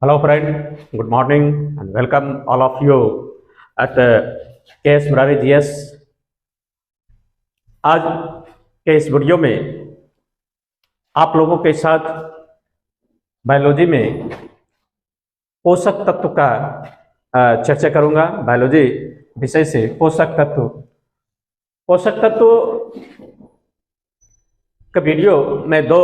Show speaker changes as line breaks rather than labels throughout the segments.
Hello, friend. Good morning and welcome all of you at KS Murari GS. आज के इस video में आप लोगों के साथ बायोलॉजी में पोषक तत्व का चर्चा करूंगा। बायोलॉजी विषय से पोषक तत्व का वीडियो मैं 2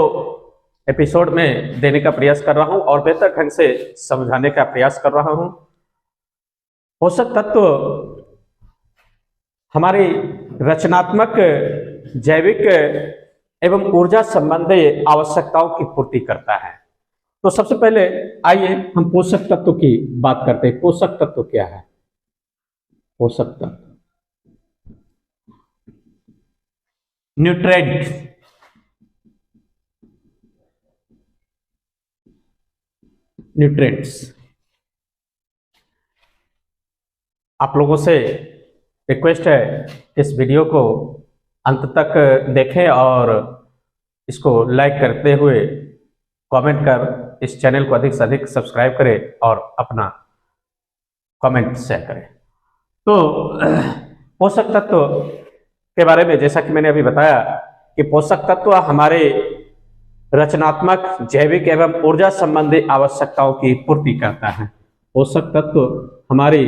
एपिसोड में देने का प्रयास कर रहा हूं और बेहतर ढंग से समझाने का प्रयास कर रहा हूं। पोषक तत्व हमारी रचनात्मक, जैविक एवं ऊर्जा संबंधी आवश्यकताओं की पूर्ति करता है। तो सबसे पहले आइए हम पोषक तत्व की बात करते हैं। पोषक तत्व क्या है? पोषक तत्व न्यूट्रिएंट्स, आप लोगों से रिक्वेस्ट है इस वीडियो को अंत तक देखें और इसको लाइक करते हुए कमेंट कर इस चैनल को अधिक से अधिक सब्सक्राइब करें और अपना कमेंट शेयर करें। तो पोषक तत्व के बारे में जैसा कि मैंने अभी बताया कि पोषक तत्व हमारे रचनात्मक, जैविक एवं ऊर्जा संबंधी आवश्यकताओं की पूर्ति करता है। पोषक तत्व हमारी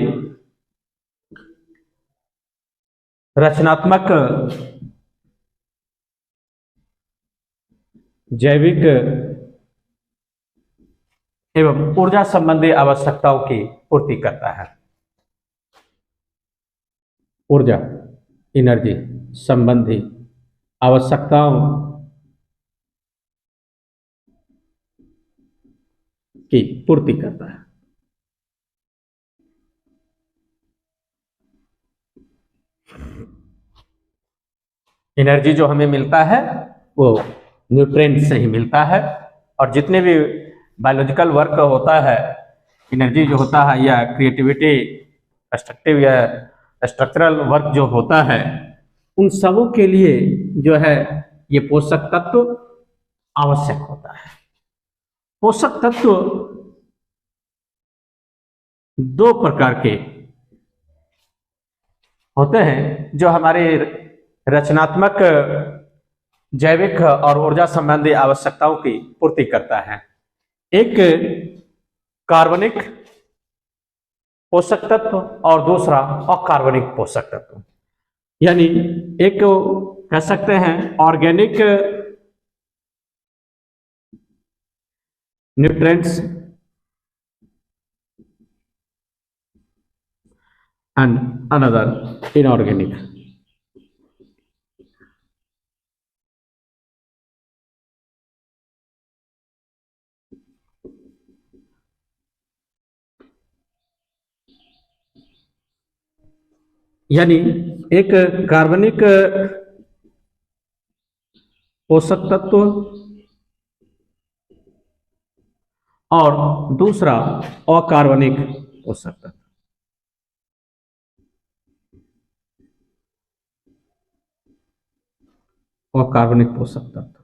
रचनात्मक, जैविक एवं ऊर्जा संबंधी आवश्यकताओं की पूर्ति करता है। ऊर्जा, एनर्जी संबंधी आवश्यकताओं की पूर्ति करता है। एनर्जी जो हमें मिलता है वो न्यूट्रिएंट से ही मिलता है और जितने भी बायोलॉजिकल वर्क होता है, एनर्जी जो होता है या क्रिएटिविटी, कंस्ट्रक्टिव या स्ट्रक्चरल वर्क जो होता है, उन सबों के लिए जो है ये पोषक तत्व आवश्यक होता है। पोषक तत्व 2 प्रकार के होते हैं जो हमारे रचनात्मक, जैविक और ऊर्जा संबंधी आवश्यकताओं की पूर्ति करता है। एक कार्बनिक पोषक तत्व और दूसरा अकार्बनिक पोषक तत्व, यानी एक कह सकते हैं organic nutrients and another inorganic. यानी एक कार्बनिक पोषक तत्व और दूसरा अकार्बनिक पोषक तत्व। कार्बनिक पोषक तत्व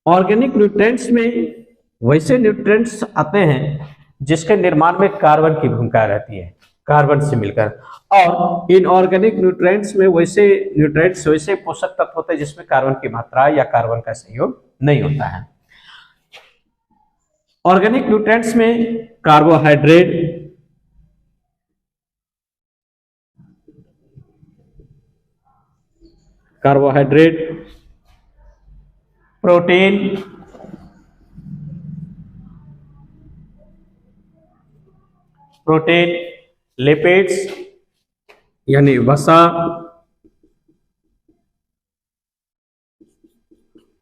ऑर्गेनिक न्यूट्रिएंट्स में वैसे न्यूट्रिएंट्स आते हैं जिसके निर्माण में कार्बन की भूमिका रहती है, कार्बन से मिलकर, और इनऑर्गेनिक न्यूट्रिएंट्स में वैसे न्यूट्रिएंट्स, वैसे पोषक तत्व होते हैं जिसमें कार्बन की मात्रा या कार्बन का सहयोग नहीं होता है। ऑर्गेनिक न्यूट्रिएंट्स में कार्बोहाइड्रेट, प्रोटीन, लिपिड्स यानी वसा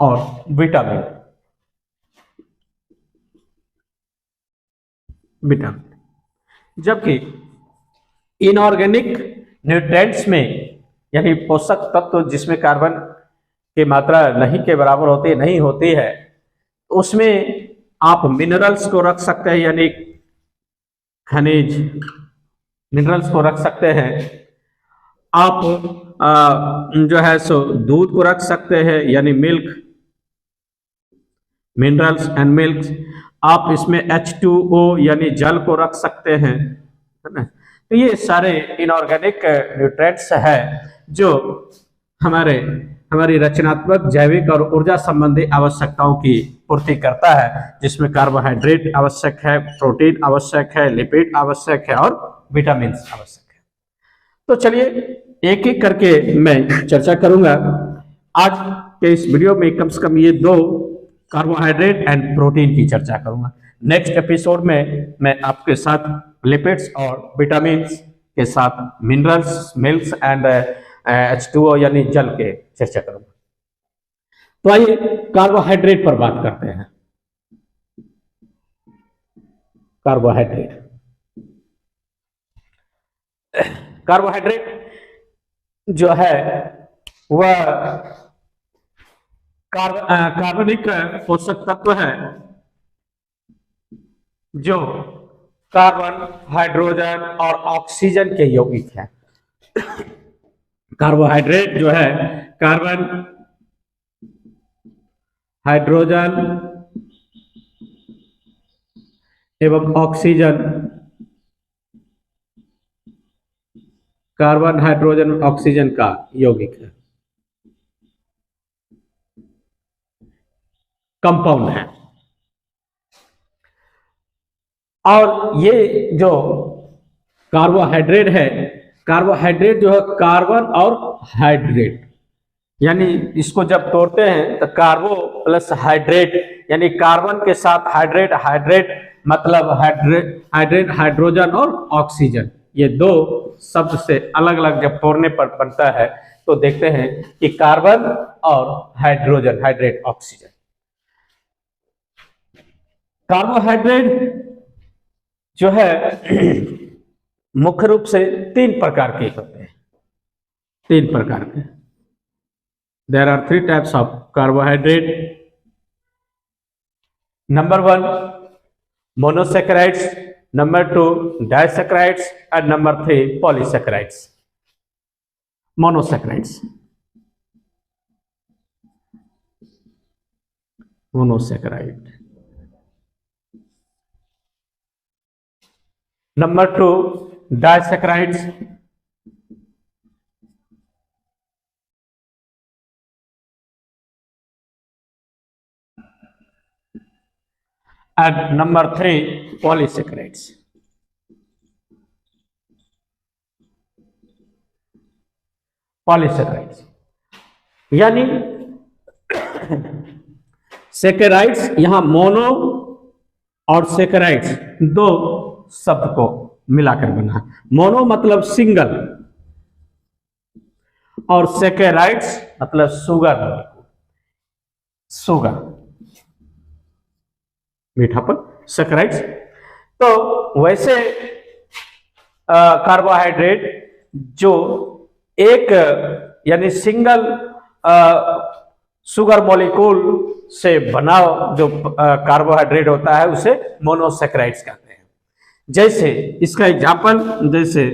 और विटामिन जबकि इनऑर्गेनिक न्यूट्रिएंट्स में यानी पोषक तत्व जिसमें कार्बन की मात्रा नहीं के बराबर नहीं होती है, उसमें आप मिनरल्स को रख सकते हैं, यानी खनिज मिनरल्स को रख सकते हैं। आप जो है सो दूध को रख सकते हैं, यानी मिल्क, मिनरल्स एंड मिल्क। आप इसमें H2O यानी जल को रख सकते हैं, है ना। तो ये सारे इनऑर्गेनिक न्यूट्रिएंट्स है जो हमारी रचनात्मक, जैविक और ऊर्जा संबंधी आवश्यकताओं की पूर्ति करता है, जिसमें कार्बोहाइड्रेट आवश्यक है, प्रोटीन आवश्यक है, लिपिड आवश्यक है और विटामिन आवश्यक है। तो चलिए एक एक करके मैं चर्चा करूंगा। आज के इस वीडियो में कम से कम ये 2 कार्बोहाइड्रेट एंड प्रोटीन की चर्चा करूंगा। नेक्स्ट एपिसोड में मैं आपके साथ लिपिड्स और विटामिन के साथ मिनरल्स, मिल्क्स एंड H2O यानी जल के चर्चा करूंगा। तो आइए कार्बोहाइड्रेट पर बात करते हैं। कार्बोहाइड्रेट जो है वह कार्बनिक पोषक तत्व है जो कार्बन, हाइड्रोजन और ऑक्सीजन के यौगिक है। कार्बोहाइड्रेट जो है कार्बन, हाइड्रोजन एवं ऑक्सीजन, कार्बन, हाइड्रोजन, ऑक्सीजन का यौगिक है, कंपाउंड है। और ये जो कार्बोहाइड्रेट है, कार्बोहाइड्रेट जो है कार्बन और हाइड्रेट, यानी इसको जब तोड़ते हैं तो कार्बो प्लस हाइड्रेट यानी कार्बन के साथ हाइड्रेट, हाइड्रेट मतलब हाइड्रेट हाइड्रोजन और ऑक्सीजन, ये 2 शब्द से अलग अलग जब तोड़ने पर बनता है तो देखते हैं कि कार्बन और हाइड्रोजन, हाइड्रेट, ऑक्सीजन। कार्बोहाइड्रेट जो है मुख्य रूप से 3 प्रकार के होते हैं, 3 प्रकार के। There are 3 types of carbohydrate. Number 1 monosaccharides, number 2 disaccharides and number 3 polysaccharides. Monosaccharides, monosaccharide. Number 2 disaccharides, and number 3 polysaccharides. Polysaccharides यानी सैकराइड्स, यहां मोनो और सैकराइड्स 2 शब्द को मिलाकर बना है। मोनो मतलब सिंगल और सैकराइड्स मतलब शुगर, शुगर मीठापन, सैकराइड्स। तो वैसे कार्बोहाइड्रेट जो एक यानी सिंगल शुगर मॉलिक्यूल से बना जो कार्बोहाइड्रेट होता है उसे मोनोसैकराइड्स कहते हैं। जैसे इसका एग्जांपल, जैसे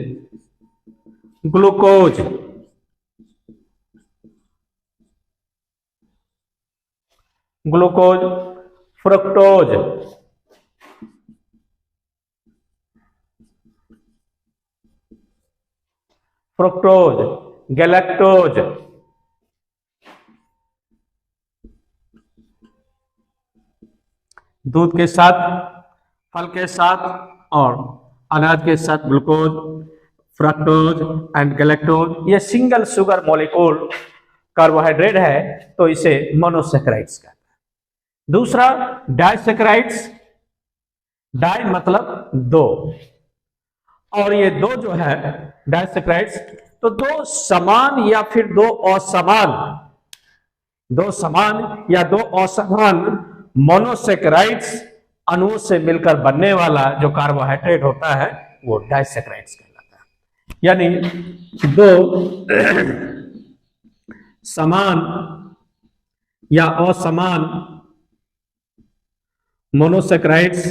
ग्लूकोज, फ्रुक्टोज, गैलेक्टोज, दूध के साथ, फल के साथ और अनाज के साथ ग्लूकोज, फ्रक्टोज एंड गैलेक्टोज, ये सिंगल शुगर मॉलिक्यूल कार्बोहाइड्रेट है तो इसे मोनोसैकराइड्स कहते हैं। दूसरा डाइसैकराइड्स, डाई मतलब 2, और ये 2 जो है डाइसैकराइड्स, तो 2 समान या फिर 2 असमान, 2 समान या 2 असमान मोनोसैकराइड्स अणुओं से मिलकर बनने वाला जो कार्बोहाइड्रेट होता है वो डाइसैकराइड्स कहलाता है। यानी 2 समान या असमान मोनोसैकराइड्स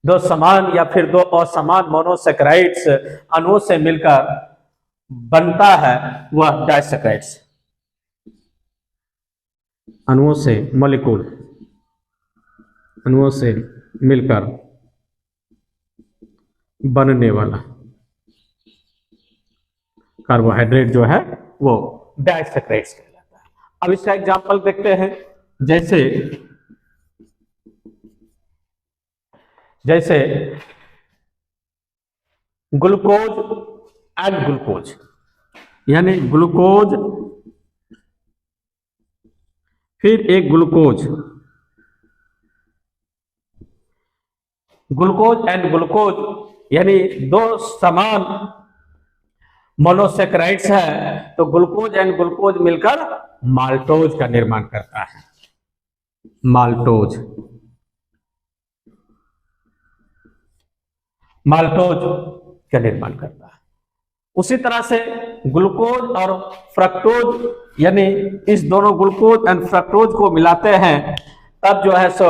दो समान या फिर 2 असमान मोनोसैकराइड्स अणुओं से मिलकर बनता है वह डाइसैकराइड्स। अणुओं से मॉलिक्यूल, अणुओं से मिलकर बनने वाला कार्बोहाइड्रेट जो है वो डाइसैकराइड्स कहलाता है। अब इसका एग्जांपल देखते हैं। जैसे जैसे ग्लूकोज एंड ग्लूकोज, यानी ग्लूकोज फिर एक ग्लूकोज, ग्लूकोज एंड ग्लूकोज यानी दो समान मोनोसेक्राइड्स है, तो ग्लूकोज एंड ग्लूकोज मिलकर माल्टोज का निर्माण करता है। माल्टोज, माल्टोज का निर्माण करता है। उसी तरह से ग्लूकोज और फ्रक्टोज, यानी इस दोनों ग्लूकोज एंड फ्रक्टोज को मिलाते हैं, तब जो है सो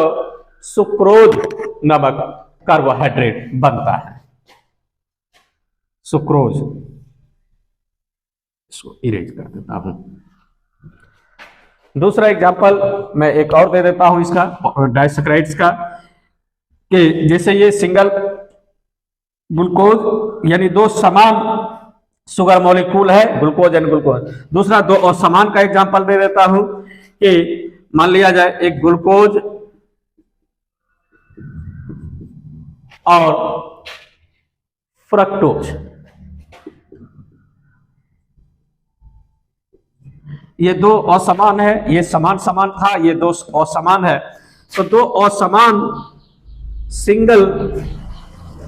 सुक्रोज नामक कार्बोहाइड्रेट बनता है। सुक्रोज, इसको इरेज कर देता हूं। दूसरा एग्जांपल मैं एक और दे देता हूं इसका, डाइसैकराइड्स का, कि जैसे ये सिंगल ग्लूकोज यानी दो समान शुगर मॉलिक्यूल है, ग्लूकोज एंड ग्लूकोज। दूसरा दो असमान का एग्जांपल दे देता हूं कि मान लिया जाए एक ग्लूकोज और फ्रक्टोज, ये दो असमान है, ये समान समान था, ये दो असमान है, तो दो असमान single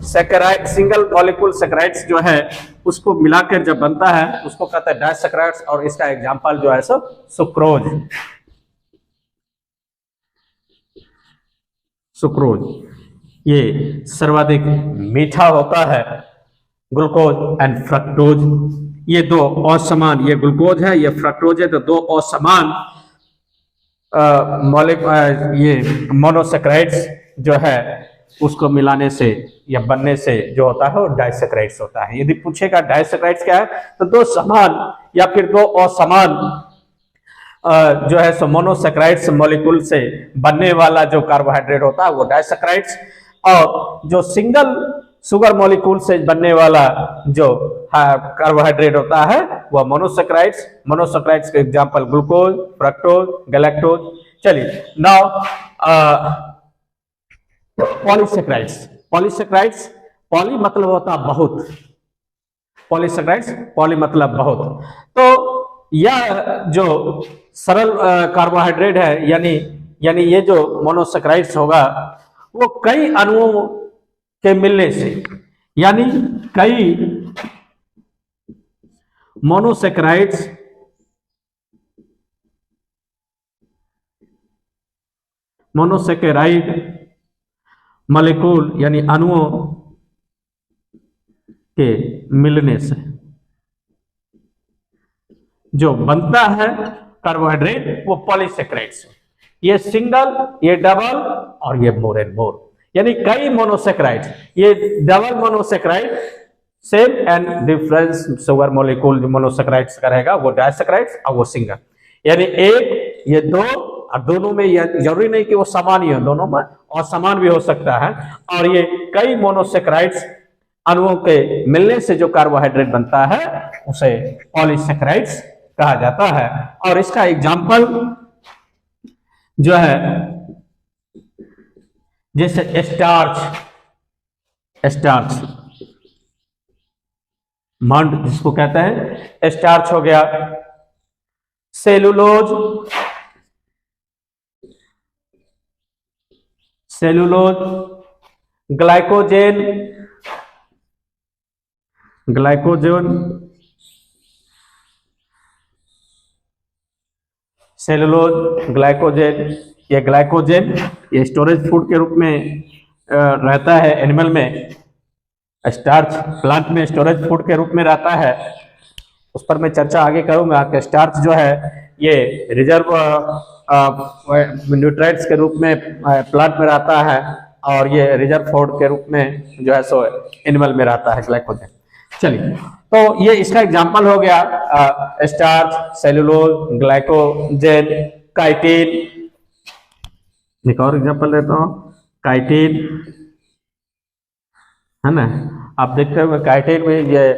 saccharide, single molecule saccharides जो है उसको मिलाकर जब बनता है उसको कहते हैं डाइसैकराइड्स, और इसका एग्जांपल जो है सो सुक्रोज। सुक्रोज ये सर्वाधिक मीठा होता है, ग्लूकोज एंड फ्रक्टोज, ये दो असमान, ये ग्लूकोज है ये फ्रक्टोज है, तो दो असमान ये मोनोसेक्राइड्स जो है उसको मिलाने से या बनने से जो होता है वो डाइसैकराइड्स होता है। यदि पूछेगा डाइसैकराइड्स क्या है, तो दो समान या फिर दो असमान जो है सो मोनोसेक्राइड्स मॉलिक्यूल से बनने वाला जो कार्बोहाइड्रेट होता है वो डाइसैकराइड्स, और जो सिंगल शुगर मॉलिक्यूल से बनने वाला जो कार्बोहाइड्रेट होता है वह मोनोसेक्राइड्स। मोनोसेक्राइड्स के एग्जांपल ग्लूकोज, फ्रक्टोज, गैलेक्टोज। चलिए नाउ पॉलीसेक्राइड्स। पॉलीसेक्राइड्स, पॉली मतलब होता है बहुत, पॉलीसेक्राइड्स पॉली मतलब बहुत। तो यह जो सरल कार्बोहाइड्रेट है यानी ये जो मोनोसेक्राइड्स होगा वो कई अणुओं के मिलने से, यानी कई मोनोसेक्राइड्स मोनोसेकेराइड मॉलिक्यूल यानी अणुओं के मिलने से जो बनता है कार्बोहाइड्रेट वो पॉलीसेक्राइड्स। ये सिंगल, ये डबल और ये मोर एंड मोर, यानी कई मोनोसेक्राइड्स। ये double monosaccharide same and difference sugar molecule जो मोनोसेक्राइड्स का रहेगा वो डाइसैकराइड्स और वो सिंगल, यानी एक, ये दो, और दोनों में यह जरूरी नहीं कि वो समान ही हो, दोनों में और समान भी हो सकता है। और ये कई मोनोसेक्राइड्स अणुओं के मिलने से जो कार्बोहाइड्रेट बनता है उसे पॉलीसेक्राइड्स कहा जाता है। और इसका एग्जाम्पल जो है जैसे स्टार्च, स्टार्च मंड जिसको कहते हैं, स्टार्च हो गया, cellulose, cellulose, glycogen, glycogen, cellulose, glycogen. ये ग्लाइकोजेन ये स्टोरेज फूड के रूप में रहता है एनिमल में, स्टार्च प्लांट में स्टोरेज फूड के रूप में रहता है, उस पर मैं चर्चा आगे करूंगा कि स्टार्च जो है ये रिजर्व न्यूट्रिएंट्स के रूप में प्लांट में रहता है और ये रिजर्व फूड के रूप में जो है सो एनिमल में रहता है ग्लाइकोजेन। चलिए, तो ये इसका एग्जांपल हो गया स्टार्च, सेलुलोज, ग्लाइकोजेन, काइटिन, एक और एग्जांपल देता हूं, काइटिन है ना। आप देखते हो काइटिन में ये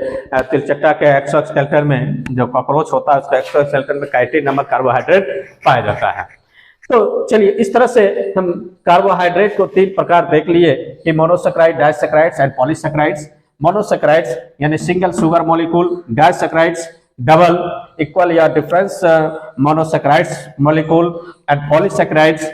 तिलचट्टा के एक्सोस्केलेटन में जो कॉकरोच होता है उसका एक्सोस्केलेटन में काइटिन नामक कार्बोहाइड्रेट पाया जाता है। तो चलिए इस तरह से हम कार्बोहाइड्रेट को 3 प्रकार देख लिए कि monosaccharide, disaccharides and polysaccharides. Monosaccharides यानी single sugar molecule, disaccharides double, equal या difference monosaccharides molecule, and polysaccharides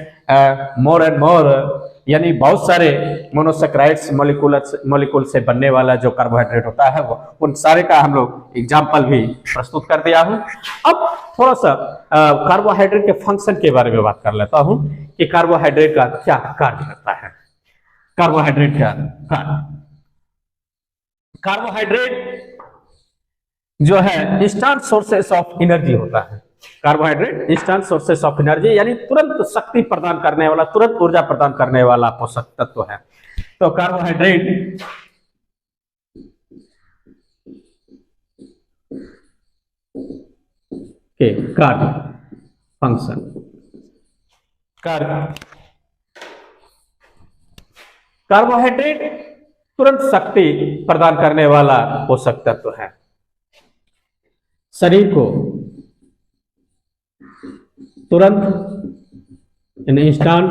more and more यानी बहुत सारे मोनोसैकेराइड्स मॉलिक्यूल से बनने वाला जो कार्बोहाइड्रेट होता है वो, उन सारे का हम लोग एग्जाम्पल भी प्रस्तुत कर दिया हूं। अब थोड़ा सा कार्बोहाइड्रेट के फंक्शन के बारे में बात कर लेता हूं कि कार्बोहाइड्रेट का क्या कार्य करता है। कार्बोहाइड्रेट का कार्य, कार्बोहाइड्रेट जो है इंस्टेंट सोर्सेस ऑफ एनर्जी होता है। Carbohydrate instant sources of energy यानी तुरंत शक्ति प्रदान करने वाला, तुरंत ऊर्जा प्रदान करने वाला पोषक तत्व है। तो कार्बोहाइड्रेट के कार्य, फंक्शन, कार्य, कार्बोहाइड्रेट तुरंत शक्ति प्रदान करने वाला पोषक तत्व है। शरीर को तुरंत इंस्टेंट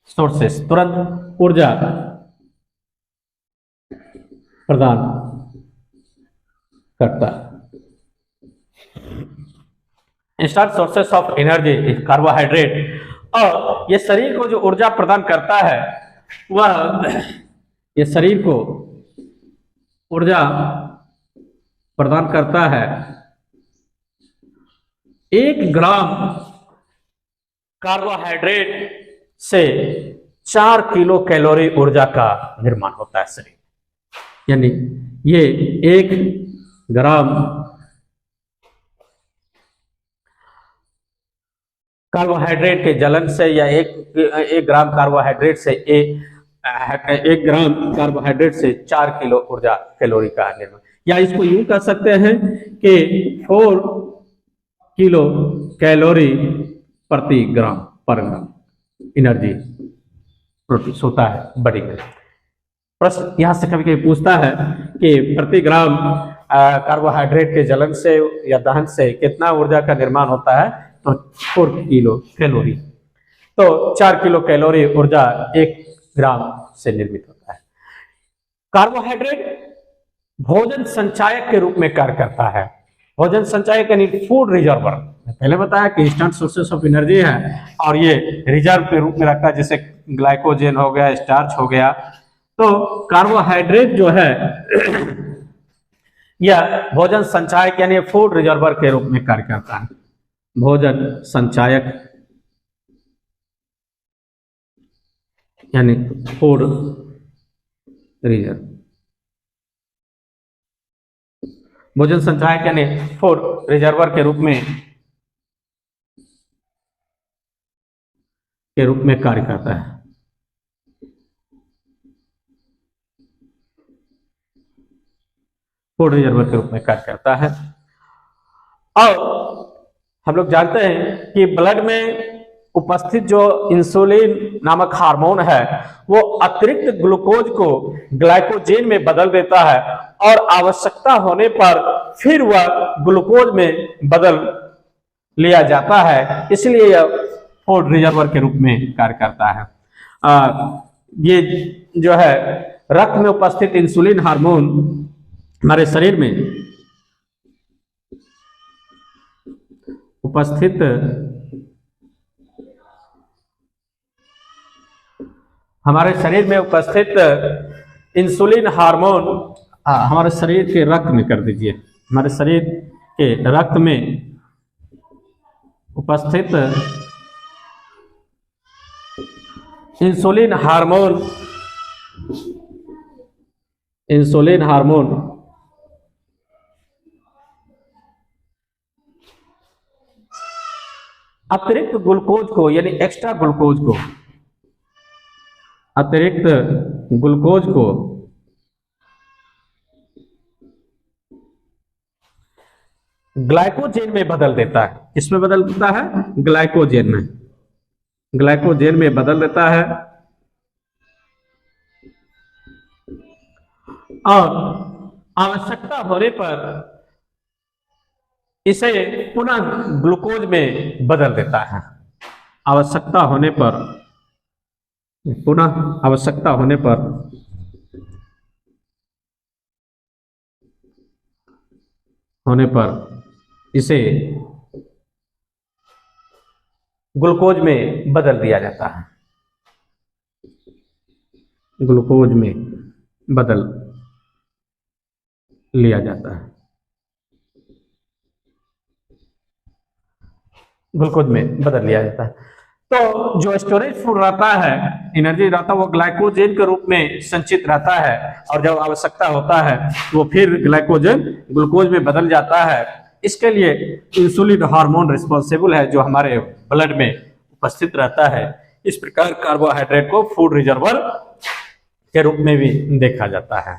सोर्सेस, तुरंत ऊर्जा प्रदान करता है। Instant sources of energy carbohydrate, और ये शरीर को जो ऊर्जा प्रदान करता है वह, ये शरीर को ऊर्जा प्रदान करता है 1 ग्राम कार्बोहाइड्रेट से 4 किलो कैलोरी ऊर्जा का निर्माण होता है शरीर, यानी ये 1 ग्राम कार्बोहाइड्रेट के जलन से या एक ग्राम कार्बोहाइड्रेट से 1 ग्राम कार्बोहाइड्रेट से 4 किलो ऊर्जा कैलोरी का निर्माण, या इसको यूं कह सकते हैं कि 4 किलो कैलोरी प्रति ग्राम पर ग्राम एनर्जी प्रोड्यूस होता है बॉडी में। प्रश्न यहां से कभी कभी पूछता है कि प्रति ग्राम कार्बोहाइड्रेट के जलन से या दहन से कितना ऊर्जा का निर्माण होता है, तो 4 किलो कैलोरी। तो 4 किलो कैलोरी ऊर्जा 1 ग्राम से निर्मित होता है। कार्बोहाइड्रेट भोजन संचायक के रूप में कार्य करता है। भोजन संचायक यानी फूड रिजर्वर, पहले बताया कि इंस्टेंट सोर्सेस ऑफ एनर्जी है और ये रिजर्व के रूप में रखता है, जैसे ग्लाइकोजन हो गया, स्टार्च हो गया। तो कार्बोहाइड्रेट जो है यह भोजन संचायक यानी फूड रिजर्वर के रूप में कार्य करता है। भोजन संचायक यानी फूड रिजर्व, भोजन संचायक यानी फूड रिजर्वर के रूप में कार्य करता है। फूड रिजर्वर के रूप में कार्य करता है। और हम लोग जानते हैं कि ब्लड में उपस्थित जो इंसुलिन नामक हार्मोन है वो अतिरिक्त ग्लूकोज को ग्लाइकोजेन में बदल देता है और आवश्यकता होने पर फिर वह ग्लूकोज में बदल लिया जाता है, इसलिए यह फूड रिजर्वर के रूप में कार्य करता है। ये जो है रक्त में उपस्थित इंसुलिन हार्मोन हमारे शरीर में उपस्थित इंसुलिन हार्मोन हमारे शरीर के रक्त में, कर दीजिए, हमारे शरीर के रक्त में उपस्थित इंसुलिन हार्मोन अतिरिक्त ग्लूकोज को यानी एक्स्ट्रा ग्लूकोज को, अतिरिक्त ग्लूकोज को ग्लाइकोजेन में बदल देता है। किसमें बदल देता है? ग्लाइकोजेन में। ग्लाइकोजेन में बदल देता है और आवश्यकता होने पर इसे पुनः ग्लूकोज में बदल देता है। आवश्यकता होने पर, पुनः आवश्यकता होने पर इसे ग्लूकोज में बदल दिया जाता है। ग्लूकोज में बदल लिया जाता है। ग्लूकोज में बदल लिया जाता है। तो जो स्टोरेज फूड रहता है, एनर्जी रहता है, वो ग्लाइकोजेन के रूप में संचित रहता है और जब आवश्यकता होता है वो फिर ग्लाइकोजन ग्लूकोज में बदल जाता है। इसके लिए इंसुलिन हार्मोन रिस्पॉन्सिबल है जो हमारे ब्लड में उपस्थित रहता है। इस प्रकार कार्बोहाइड्रेट को फूड रिजर्वर के रूप में भी देखा जाता है।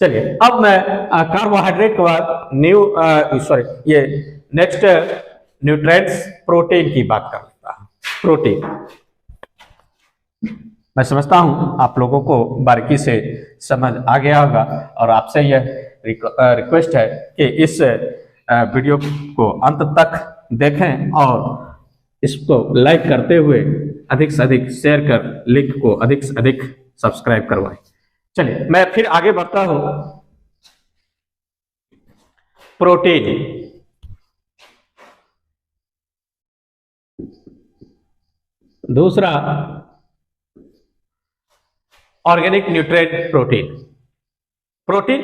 चलिए अब मैं कार्बोहाइड्रेट के बाद नेक्स्ट न्यूट्रिएंट्स प्रोटीन की बात कर लेता हूं। प्रोटीन, मैं समझता हूं आप लोगों को बारीकी से समझ आ गया होगा और आपसे यह रिक्वेस्ट है कि इस वीडियो को अंत तक देखें और इसको लाइक करते हुए अधिक से अधिक शेयर कर लिंक को अधिक से अधिक सब्सक्राइब करवाएं। चलिए मैं फिर आगे बढ़ता हूं। प्रोटीन, दूसरा ऑर्गेनिक न्यूट्रिएंट प्रोटीन। प्रोटीन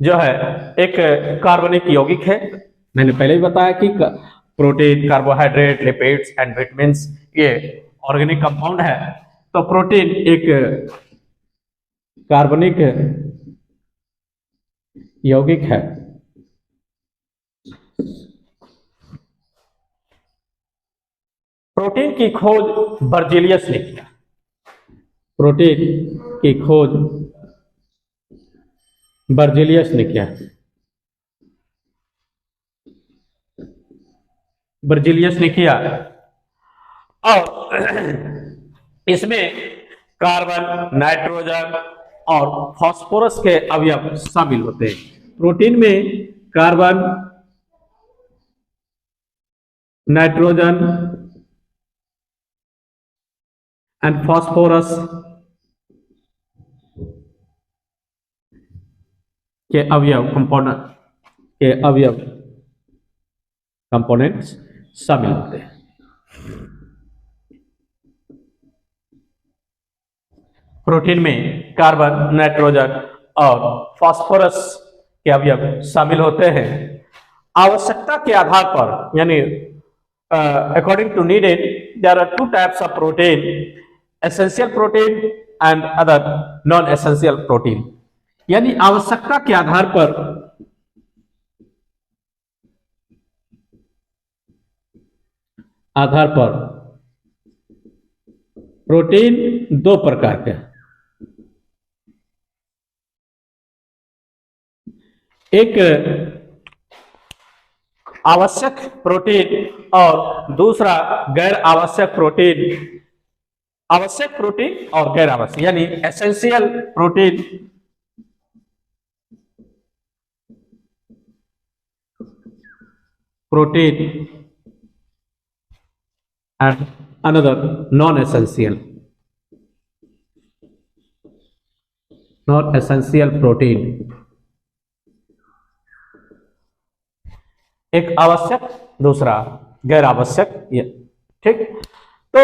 जो है एक कार्बनिक यौगिक है। मैंने पहले ही बताया कि protein, carbohydrate, lipids and vitamins ये ऑर्गेनिक कंपाउंड है। तो प्रोटीन एक कार्बनिक यौगिक है। प्रोटीन की खोज बर्जीलियस ने किया। प्रोटीन की खोज बर्जीलियस ने किया। बर्जीलियस ने किया और इसमें कार्बन, नाइट्रोजन और फास्फोरस के अवयव शामिल होते हैं। प्रोटीन में कार्बन, नाइट्रोजन एंड फास्फोरस के अवयव कंपोनेंट्स शामिल होते हैं। प्रोटीन में कार्बन, नाइट्रोजन और फास्फोरस के अवयव शामिल होते हैं। आवश्यकता के आधार पर, यानी according to needed, there are two types of protein, essential protein and other non essential protein. यानी आवश्यकता के आधार पर प्रोटीन दो प्रकार के, एक आवश्यक प्रोटीन और दूसरा गैर आवश्यक प्रोटीन। आवश्यक प्रोटीन और गैर आवश्यक, यानी essential protein and another non-essential protein। एक आवश्यक, दूसरा गैर आवश्यक। ठीक, तो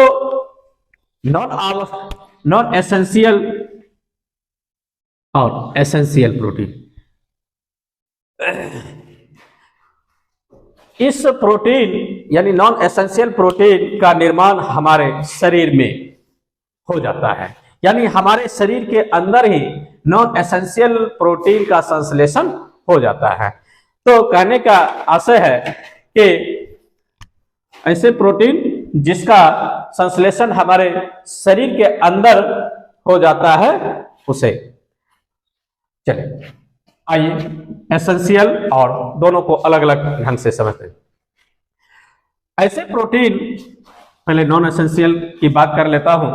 नॉन एसेंशियल और एसेंशियल प्रोटीन, इस प्रोटीन यानी नॉन एसेंशियल प्रोटीन का निर्माण हमारे शरीर में हो जाता है। यानी हमारे शरीर के अंदर ही नॉन एसेंशियल प्रोटीन का संश्लेषण हो जाता है। तो कहने का आशय है कि ऐसे प्रोटीन जिसका संश्लेषण हमारे शरीर के अंदर हो जाता है उसे, चलिए आइए एसेंशियल और दोनों को अलग अलग ढंग से समझते हैं। ऐसे प्रोटीन, पहले नॉन एसेंशियल की बात कर लेता हूं।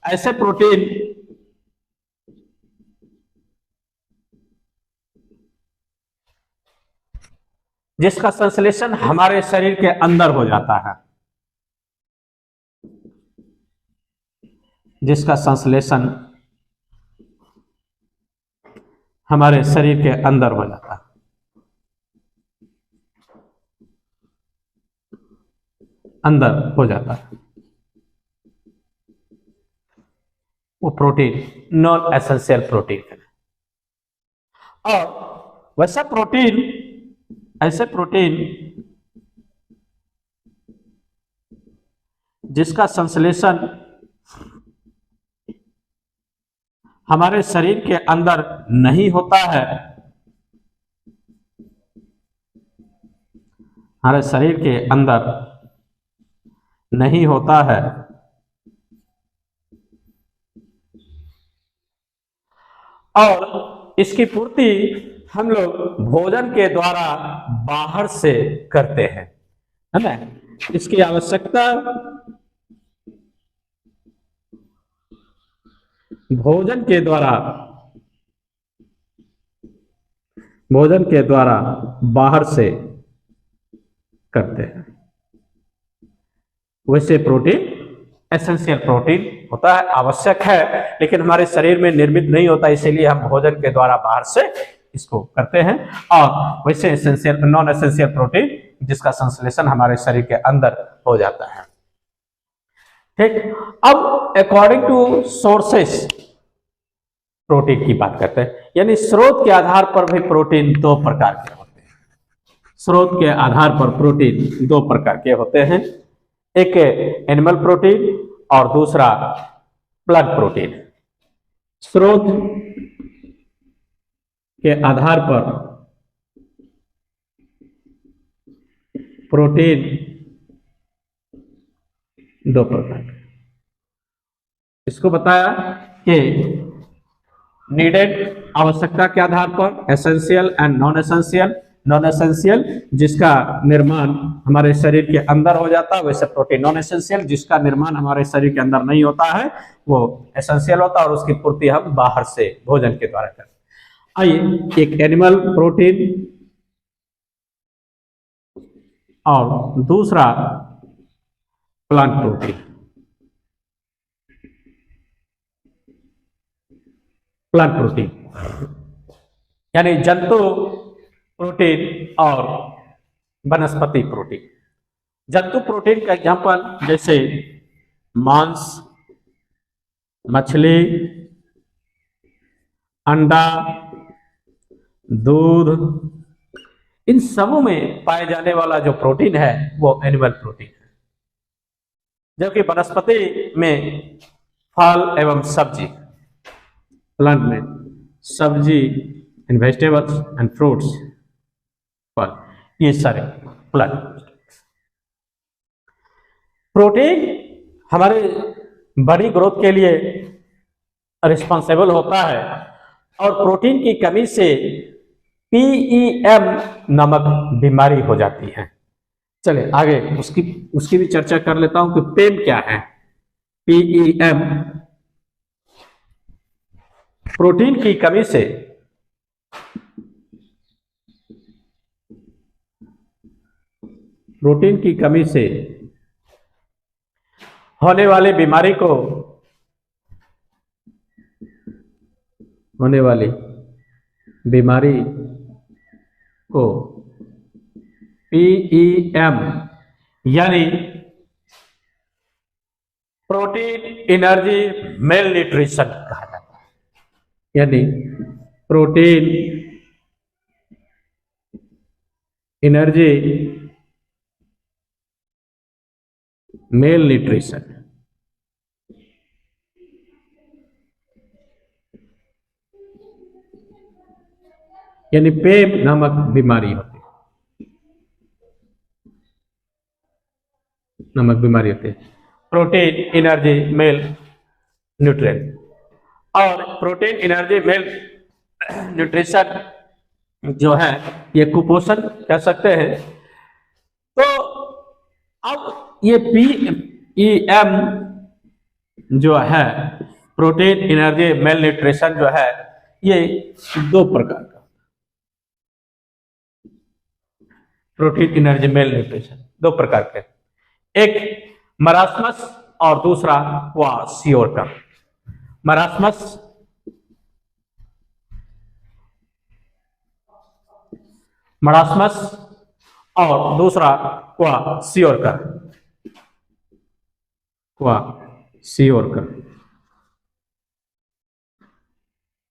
ऐसे प्रोटीन जिसका संश्लेषण हमारे शरीर के अंदर हो जाता है, जिसका संश्लेषण हमारे शरीर के अंदर हो जाता है, अंदर हो जाता है, वो प्रोटीन नॉन एसेंशियल प्रोटीन है। और वैसा प्रोटीन, ऐसे प्रोटीन जिसका संश्लेषण हमारे शरीर के अंदर नहीं होता है, हमारे शरीर के अंदर नहीं होता है, और इसकी पूर्ति हम लोग भोजन के द्वारा बाहर से करते हैं, है ना। इसकी आवश्यकता भोजन के द्वारा बाहर से करते हैं। वैसे प्रोटीन एसेंशियल प्रोटीन होता है, आवश्यक है, लेकिन हमारे शरीर में निर्मित नहीं होता, इसीलिए हम भोजन के द्वारा बाहर से इसको करते हैं। और वैसे एसेंशियल नॉन एसेंशियल प्रोटीन जिसका संश्लेषण हमारे शरीर के अंदर हो जाता है। ठीक, अब अकॉर्डिंग टू सोर्सेस प्रोटीन की बात करते हैं, यानी स्रोत के आधार पर भी प्रोटीन दो प्रकार के होते हैं। स्रोत के आधार पर प्रोटीन दो प्रकार के होते हैं, एक एनिमल प्रोटीन और दूसरा प्लांट प्रोटीन। स्रोत के आधार पर प्रोटीन दो प्रकार के, इसको बताया कि नीडेड आवश्यकता के आधार पर, essential and non essential. Non essential जिसका निर्माण हमारे शरीर के अंदर हो जाता है, वैसे प्रोटीन नॉन एसेंशियल जिसका निर्माण हमारे शरीर के अंदर नहीं होता है, वो एसेंशियल होता है और उसकी पूर्ति हम बाहर से भोजन के द्वारा करते हैं। आइए, एक एनिमल प्रोटीन और दूसरा प्लांट प्रोटीन। प्लांट प्रोटीन यानी जंतु प्रोटीन और वनस्पति प्रोटीन। जंतु प्रोटीन का एग्जांपल जैसे मांस, मछली, अंडा, दूध, इन सबों में पाए जाने वाला जो प्रोटीन है वो एनिमल प्रोटीन है। जबकि वनस्पति में फल एवं सब्जी, प्लांट में सब्जी एंड वेजिटेबल्स एंड फ्रूट्स, फल, ये सारे प्लांट। प्रोटीन हमारे बॉडी ग्रोथ के लिए रिस्पॉन्सिबल होता है और प्रोटीन की कमी से PEM नामक बीमारी हो जाती है। चलिए आगे उसकी भी चर्चा कर लेता हूं कि पेम क्या है। PEM प्रोटीन की कमी से होने वाली बीमारी को PEM यानी प्रोटीन एनर्जी मेल न्यूट्रिशन कहा जाता है। यानी प्रोटीन एनर्जी मेल न्यूट्रिशन, यानी पेम नामक बीमारी होती है। प्रोटीन एनर्जी मेल न्यूट्रिएंट और प्रोटीन एनर्जी मेल न्यूट्रिशन जो है ये कुपोषण कह सकते हैं। तो अब ये PEM जो है प्रोटीन एनर्जी मेल न्यूट्रिशन जो है ये दो प्रकार का प्रोटीन एनर्जी मेल न्यूट्रिशन दो प्रकार के, एक मरास्मस और दूसरा क्वाशियोरकर। मरास्मस और दूसरा क्वाशियोरकर।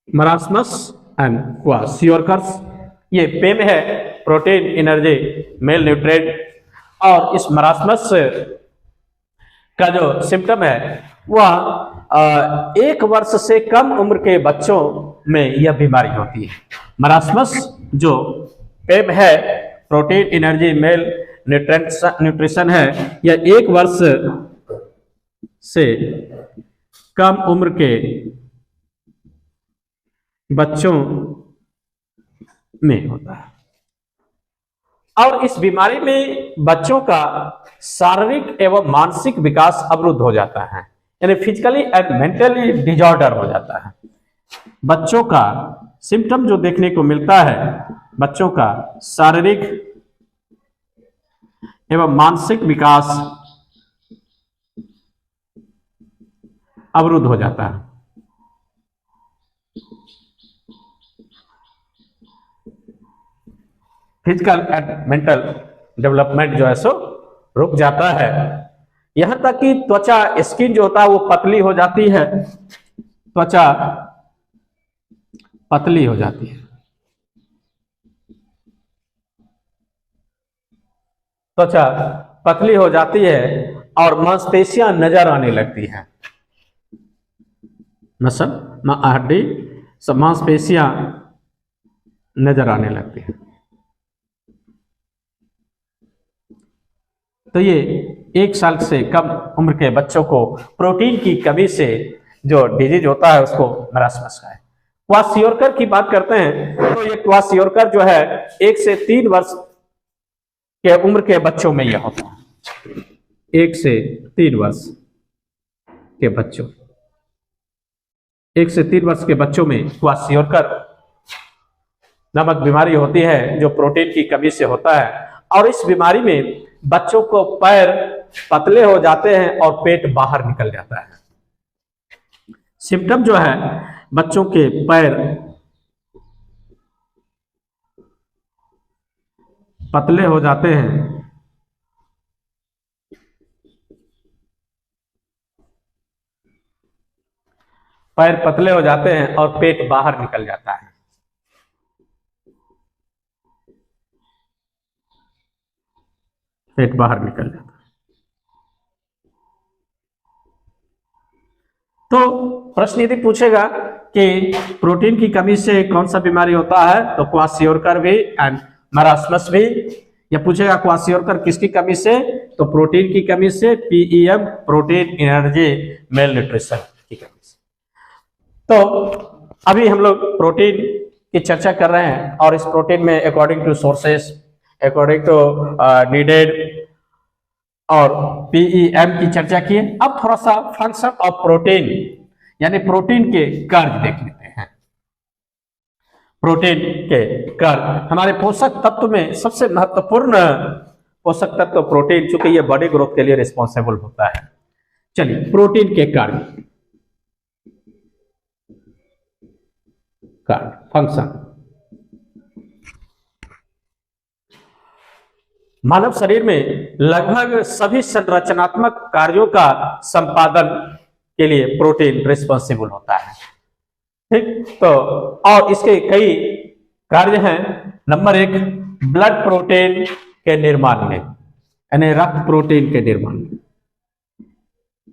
मरास्मस एंड क्वाशियोरकर्स ये पेम है प्रोटीन एनर्जी मेल न्यूट्रिएंट। और इस मरास्मस का जो सिम्टम है वह 1 वर्ष से कम उम्र के बच्चों में यह बीमारी होती है। मरास्मस जो पेम है प्रोटीन एनर्जी मेल न्यूट्रिशन है, यह 1 वर्ष से कम उम्र के बच्चों में होता है। और इस बीमारी में बच्चों का शारीरिक एवं मानसिक विकास अवरुद्ध हो जाता है, यानी फिजिकली एंड मेंटली डिसऑर्डर हो जाता है। बच्चों का सिम्टम जो देखने को मिलता है, बच्चों का शारीरिक एवं मानसिक विकास अवरुद्ध हो जाता है। फिजिकल एंड मेंटल डेवलपमेंट जो है सो रुक जाता है। यहां तक कि त्वचा स्किन जो होता है वो पतली हो जाती है, त्वचा पतली हो जाती है, त्वचा पतली हो जाती है और मांसपेशियां नजर आने लगती हैं। मसल हड्डी सब मांसपेशियां नजर आने लगती है। तो ये 1 साल से कम उम्र के बच्चों को प्रोटीन की कमी से जो डिजीज होता है उसको मरास्मस का है। क्वाशियोरकर की बात करते हैं तो ये क्वाशियोरकर जो है 1 से 3 वर्ष के उम्र के बच्चों में यह होता है। 1 से 3 वर्ष के बच्चों 1 से 3 वर्ष के बच्चों में क्वाशियोरकर नामक बीमारी होती है जो प्रोटीन की कमी से होता है। और इस बीमारी में बच्चों को पैर पतले हो जाते हैं और पेट बाहर निकल जाता है। सिम्टम जो है बच्चों के पैर पतले हो जाते हैं, पैर पतले हो जाते हैं और पेट बाहर निकल जाता है। पेट बाहर निकल जाता है। तो प्रश्न यदि पूछेगा कि प्रोटीन की कमी से कौन सा बीमारी होता है तो क्वाशियोरकर भी एंड मरास्मस भी। या पूछेगा क्वाशियोरकर किसकी कमी से तो प्रोटीन की कमी से, PEM protein energy mail nutrition की कमी से। तो अभी हम लोग प्रोटीन की चर्चा कर रहे हैं और इस प्रोटीन में according to sources, according to needed और PEM की चर्चा की है। अब थोड़ा सा फंक्शन ऑफ प्रोटीन यानी प्रोटीन के कार्य देख लेते हैं। प्रोटीन के कार्य हमारे पोषक तत्व में सबसे महत्वपूर्ण पोषक तत्व प्रोटीन, चूंकि ये बॉडी ग्रोथ के लिए रिस्पॉन्सिबल होता है। चलिए प्रोटीन के कार्य फंक्शन। मानव शरीर में लगभग सभी संरचनात्मक कार्यों का संपादन के लिए प्रोटीन रिस्पॉन्सिबल होता है। ठीक, तो और इसके कई कार्य हैं। नंबर 1 ब्लड प्रोटीन के निर्माण में, यानी रक्त प्रोटीन के निर्माण में,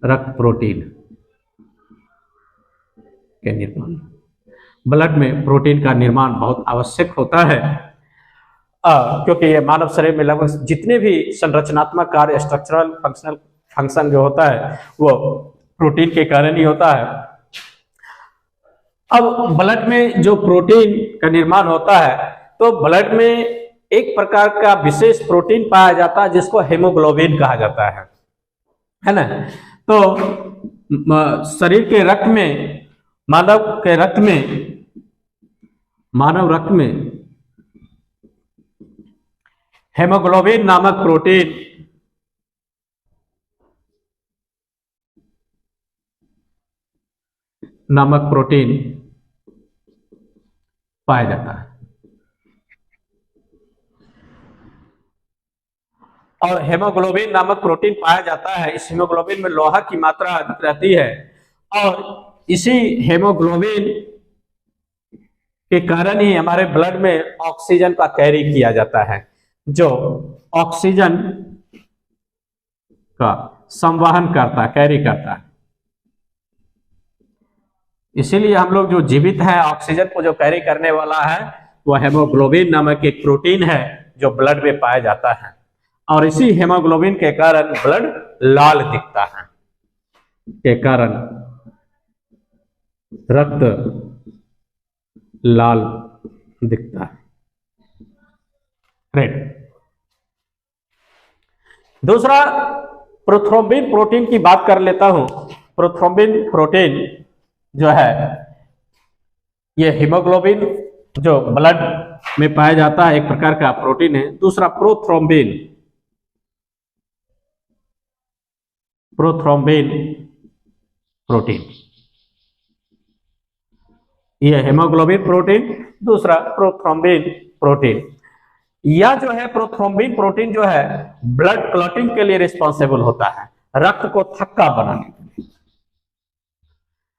रक्त प्रोटीन के निर्माण में ब्लड में प्रोटीन का निर्माण बहुत आवश्यक होता है क्योंकि ये मानव शरीर में लगभग जितने भी संरचनात्मक कार्य, स्ट्रक्चरल फंक्शन जो होता है वो प्रोटीन के कारण ही होता है। अब ब्लड में जो प्रोटीन का निर्माण होता है तो ब्लड में एक प्रकार का विशेष प्रोटीन पाया जाता है जिसको हेमोग्लोबिन कहा जाता है ना। तो शरीर के रक्त में, मानव रक्त में हेमोग्लोबिन नामक प्रोटीन पाया जाता है। और हेमोग्लोबिन नामक प्रोटीन पाया जाता है। इस हेमोग्लोबिन में लोहा की मात्रा अधिक रहती है और इसी हेमोग्लोबिन के कारण ही हमारे ब्लड में ऑक्सीजन का कैरी किया जाता है, जो ऑक्सीजन का संवहन करता है, कैरी करता है। इसीलिए हम लोग जो जीवित हैं, ऑक्सीजन को जो कैरी करने वाला है वह हेमोग्लोबिन नामक एक प्रोटीन है जो ब्लड में पाया जाता है। और इसी हेमोग्लोबिन के कारण ब्लड लाल दिखता है, के कारण रक्त लाल दिखता है। राइट। दूसरा प्रोथ्रोम्बिन प्रोटीन की बात कर लेता हूं। प्रोथ्रोम्बिन प्रोटीन जो है ये हीमोग्लोबिन जो ब्लड में पाया जाता है एक प्रकार का प्रोटीन है। दूसरा प्रोथ्रोम्बिन प्रोटीन, यह हेमोग्लोबिन प्रोटीन, दूसरा प्रोथ्रोम्बिन प्रोटीन। यह जो है प्रोथ्रोम्बिन प्रोटीन जो है ब्लड क्लॉटिंग के लिए रिस्पॉन्सिबल होता है, रक्त को थक्का बनाने के लिए,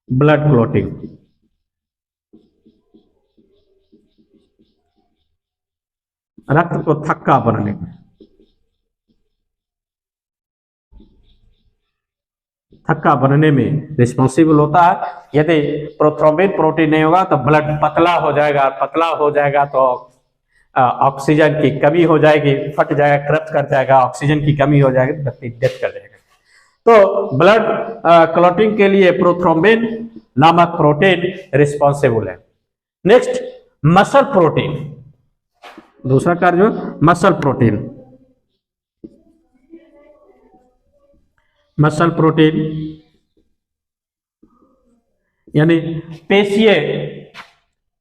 ब्लड क्लॉटिंग। रक्त को थक्का बनाने में, थक्का बनने में रिस्पॉन्सिबल होता है। यदि प्रोथ्रोम्बिन प्रोटीन नहीं होगा तो ब्लड पतला हो जाएगा, पतला हो जाएगा तो ऑक्सीजन की कमी हो जाएगी, फट जाएगा, क्रैश कर जाएगा, ऑक्सीजन की कमी हो जाएगी, व्यक्ति डेथ कर जाएगा। तो ब्लड क्लॉटिंग के लिए प्रोथ्रोम्बिन नामक प्रोटीन रिस्पॉन्सिबल है। नेक्स्ट मसल प्रोटीन, दूसरा कार्य मसल प्रोटीन। मसल प्रोटीन यानी पेशीय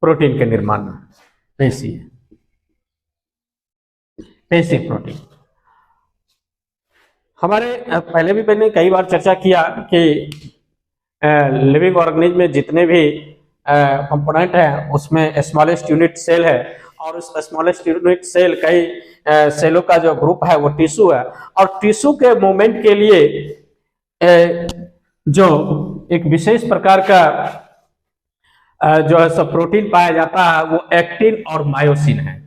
प्रोटीन के निर्माण में, पेशी प्रोटीन। हमारे पहले भी मैंने कई बार चर्चा किया कि लिविंग ऑर्गेनिज्म में जितने भी कंपोनेंट हैं उसमें स्मॉलेस्ट यूनिट सेल है, और उस स्मॉलेस्ट यूनिट सेल कई सेलों का जो ग्रुप है वो टिश्यू है। और टिश्यू के मूवमेंट के लिए जो एक विशेष प्रकार का जो है सब प्रोटीन पाया जाता है वो एक्टिन और मायोसिन है।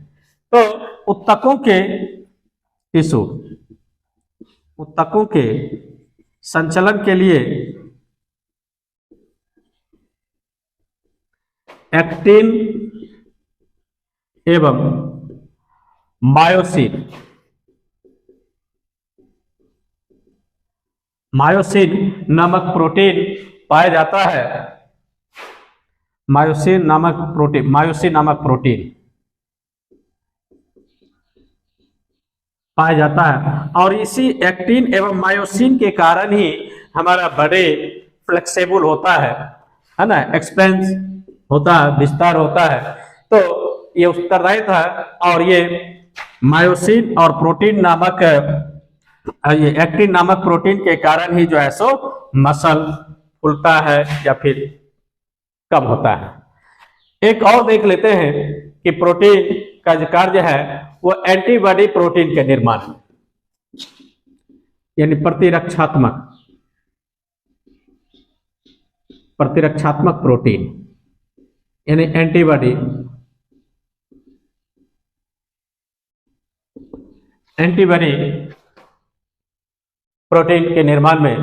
तो उत्तकों के टिश्यू, उत्तकों के संचलन के लिए एक्टिन एवं मायोसिन, मायोसिन नामक प्रोटीन पाया जाता है। मायोसिन नामक प्रोटीन पाया जाता है। और इसी एक्टिन एवं मायोसिन के कारण ही हमारा बॉडी फ्लेक्सिबल होता है ना, एक्सपेंस होता है, विस्तार होता है। तो ये उत्तरदायी था। और ये मायोसिन और प्रोटीन नामक, ये एक्टिन नामक प्रोटीन के कारण ही जो है सो मसल फूलता है या फिर कम होता है। एक और देख लेते हैं कि प्रोटीन का जो कार्य है वो एंटीबॉडी प्रोटीन के निर्माण में, यानी प्रतिरक्षात्मक प्रोटीन यानी एंटीबॉडी प्रोटीन के निर्माण में।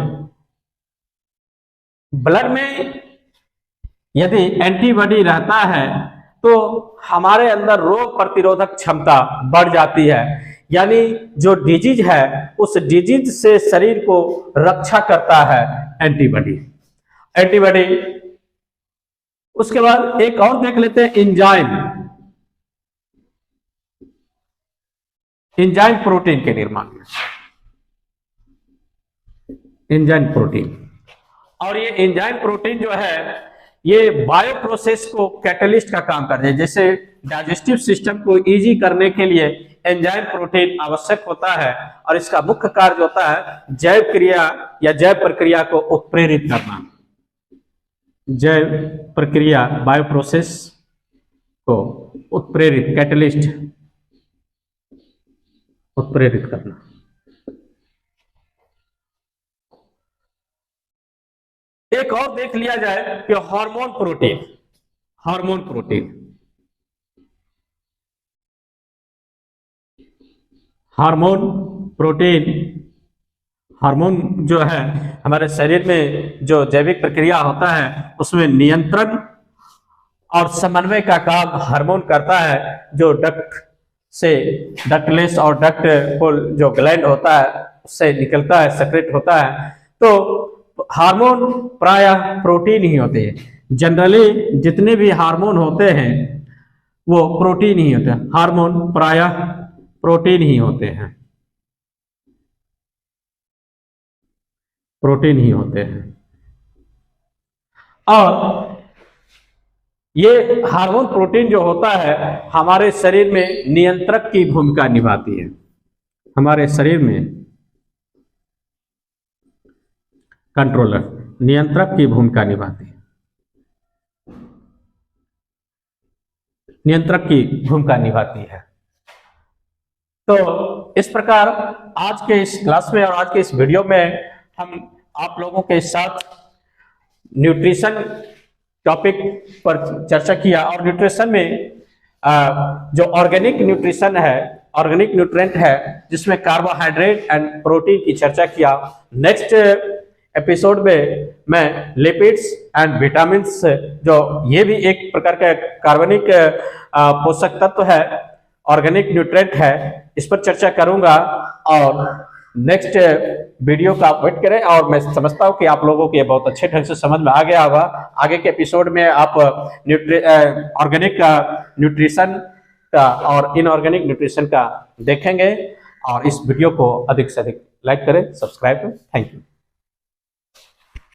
ब्लड में यदि एंटीबॉडी रहता है तो हमारे अंदर रोग प्रतिरोधक क्षमता बढ़ जाती है, यानी जो डिजीज है उस डिजीज से शरीर को रक्षा करता है एंटीबॉडी। उसके बाद एक और देख लेते हैं एंजाइम। एंजाइम प्रोटीन के निर्माण में, एंजाइम प्रोटीन। और ये एंजाइम प्रोटीन जो है ये बायो प्रोसेस को कैटलिस्ट का काम करते हैं। जैसे डाइजेस्टिव सिस्टम को इजी करने के लिए एंजाइम प्रोटीन आवश्यक होता है, और इसका मुख्य कार्य होता है जैव क्रिया या जैव प्रक्रिया को उत्प्रेरित करना। जैव प्रक्रिया बायो प्रोसेस को उत्प्रेरित, कैटलिस्ट, उत्प्रेरित करना। एक और देख लिया जाए कि hormone protein, hormone protein, hormone protein, hormone जो है हमारे शरीर में जो जैविक प्रक्रिया होता है उसमें नियंत्रण और समन्वय का काम हार्मोन करता है, जो डक्ट से, डक्टलेस और डक्ट पुल जो ग्लैंड होता है उससे निकलता है, सेक्रेट होता है। तो हार्मोन प्रायः प्रोटीन ही होते हैं। जनरली जितने भी हार्मोन होते हैं वो प्रोटीन ही होते हैं, हार्मोन प्रायः प्रोटीन ही होते हैं, प्रोटीन ही होते हैं। और ये हार्मोन प्रोटीन जो होता है हमारे शरीर में नियंत्रक की भूमिका निभाती है, हमारे शरीर में कंट्रोलर, नियंत्रक की भूमिका निभाती है, नियंत्रक की भूमिका निभाती है। तो इस प्रकार आज के इस क्लास में और आज के इस वीडियो में हम आप लोगों के साथ न्यूट्रिशन टॉपिक पर चर्चा किया, और न्यूट्रिशन में जो ऑर्गेनिक न्यूट्रिशन है, ऑर्गेनिक न्यूट्रिएंट है जिसमें कार्बोहाइड्रेट एंड प्रोटीन की चर्चा किया। नेक्स्ट एपिसोड में मैं लिपिड्स एंड विटामिन्स, जो ये भी एक प्रकार का कार्बनिक पोषक तत्व है, ऑर्गेनिक न्यूट्रिएंट है, इस पर चर्चा करूंगा। और नेक्स्ट वीडियो का वेट करें, और मैं समझता हूं कि आप लोगों को ये बहुत अच्छे ढंग से समझ में आ गया होगा। आगे के एपिसोड में आप ऑर्गेनिक न्यूट्रिशन का और इनऑर्गेनिक न्यूट्रिशन का देखेंगे। और इस वीडियो को अधिक से अधिक लाइक करें, सब्सक्राइब करें। Thank you.